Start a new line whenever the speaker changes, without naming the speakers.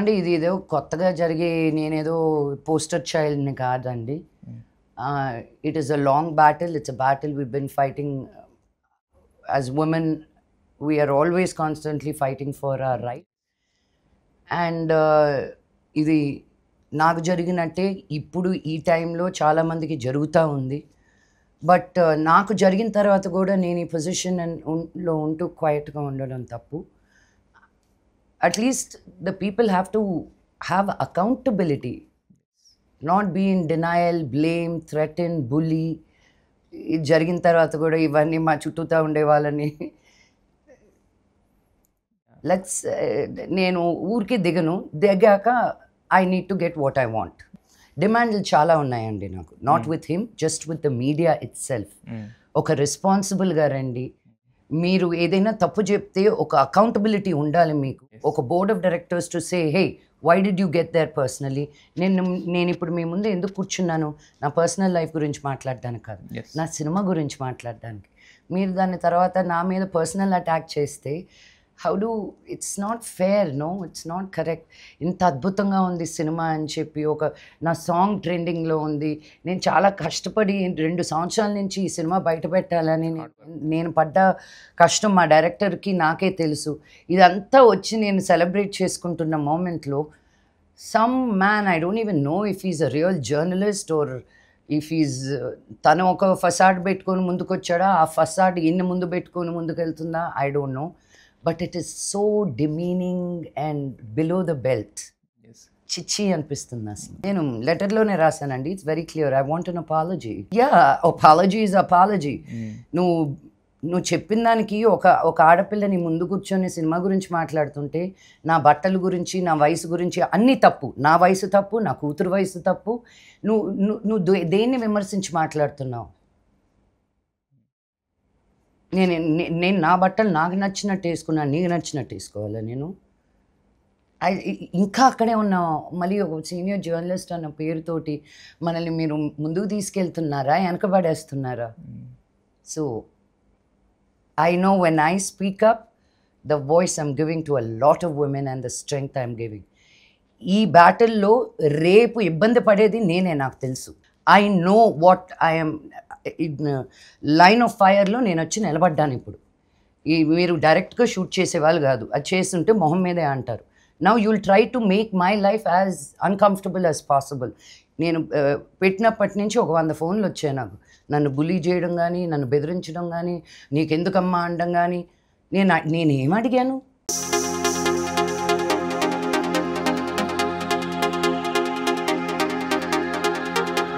అంటే ఇది ఏదో కొత్తగా జరిగే నేనేదో పోస్టర్ చైల్డ్‌ని కాదండి. It is a long battle. It's a battle we been fighting as women. We are always constantly fighting for our right. And ఇది నాకు జరిగినట్టే ఇప్పుడు ఈ టైంలో చాలామందికి జరుగుతూ ఉంది. బట్ నాకు జరిగిన తర్వాత కూడా నేను ఈ పొజిషన్ లో ఉంటూ క్వైట్‌గా ఉండడం తప్పు. At least the people have to have accountability. Not be in denial, blame, threaten, bully. ఇది జరిగిన తర్వాత కూడా ఇవన్నీ మా చుట్టూతా ఉండే వాళ్ళని లెట్స్ నేను ఊరికే దిగాక I need to get what I want. డిమాండ్లు చాలా ఉన్నాయండి నాకు. Not with him, just with the media it self. ఒక రెస్పాన్సిబుల్గా రండి. మీరు ఏదైనా తప్పు చెప్తే ఒక అకౌంటబిలిటీ ఉండాలి మీకు. ఒక board of directors to say, hey why did you get there personally. నేను ఇప్పుడు మీ ముందు ఎందుకు కూర్చున్నాను? నా పర్సనల్ లైఫ్ గురించి మాట్లాడడానికి కాదు, నా సినిమా గురించి మాట్లాడడానికి. మీరు దాని తర్వాత నా మీద పర్సనల్ అటాక్ చేస్తే it's not fair, no, it's not correct. ఇంత అద్భుతంగా ఉంది సినిమా అని చెప్పి నా సాంగ్ ట్రెండింగ్లో ఉంది. నేను చాలా కష్టపడి 2 సంవత్సరాల నుంచి ఈ సినిమా బయట పెట్టాలని నేను పడ్డ కష్టం మా డైరెక్టర్కి నాకే తెలుసు. ఇదంతా వచ్చి నేను సెలబ్రేట్ చేసుకుంటున్న మూమెంట్లో some man, I don't even know if is a real journalist or if is తను ఒక ఫసాడ్ పెట్టుకొని ముందుకొచ్చాడా, ఆ ఫసాడ్ ఇన్ని ముందు పెట్టుకొని ముందుకెళ్తుందా, I don't know. But it is so demeaning and below the belt. చిచ్చి అనిపిస్తుంది అసలు. నేను లెటర్లోనే రాశానండి. It's very clear. I want an apology. Apology is apology. నువ్వు చెప్పిన దానికి ఒక ఆడపిల్లని ముందు కూర్చొని సినిమా గురించి మాట్లాడుతుంటే నా బట్టల గురించి, నా వయసు గురించి అన్నీ తప్పు. నా వయసు తప్పు, నా కూతురు వయసు తప్పు. నువ్వు దేన్ని విమర్శించి మాట్లాడుతున్నావు? నేను నా బట్టలు నాకు నచ్చినట్టు వేసుకున్నాను, నీకు నచ్చినట్టు వేసుకోవాలా నేను? ఇంకా అక్కడే ఉన్నాం. మళ్ళీ ఒక సీనియర్ జర్నలిస్ట్ అన్న పేరుతోటి మనల్ని మీరు ముందుకు తీసుకెళ్తున్నారా, వెనకబడేస్తున్నారా? So I know when I speak up, the voice I'm giving to a lot of women and the strength I'm giving. ఈ బ్యాటిల్లో రేపు ఇబ్బంది పడేది నేనే, నాకు తెలుసు. I know what I'm line of ఫైర్లో నేను వచ్చి నిలబడ్డాను. ఇప్పుడు మీరు డైరెక్ట్గా షూట్ చేసేవాళ్ళు కాదు, అది చేస్తుంటే మొహం మీదే అంటారు. Now you will try to make my life as uncomfortable as possible. నేను పెట్టినప్పటి నుంచి ఒక 100 ఫోన్లు వచ్చాయి నాకు. నన్ను బులీ చేయడం కానీ, నన్ను బెదిరించడం కానీ, నీకెందుకమ్మా అనడం కానీ. నేనేం అడిగాను?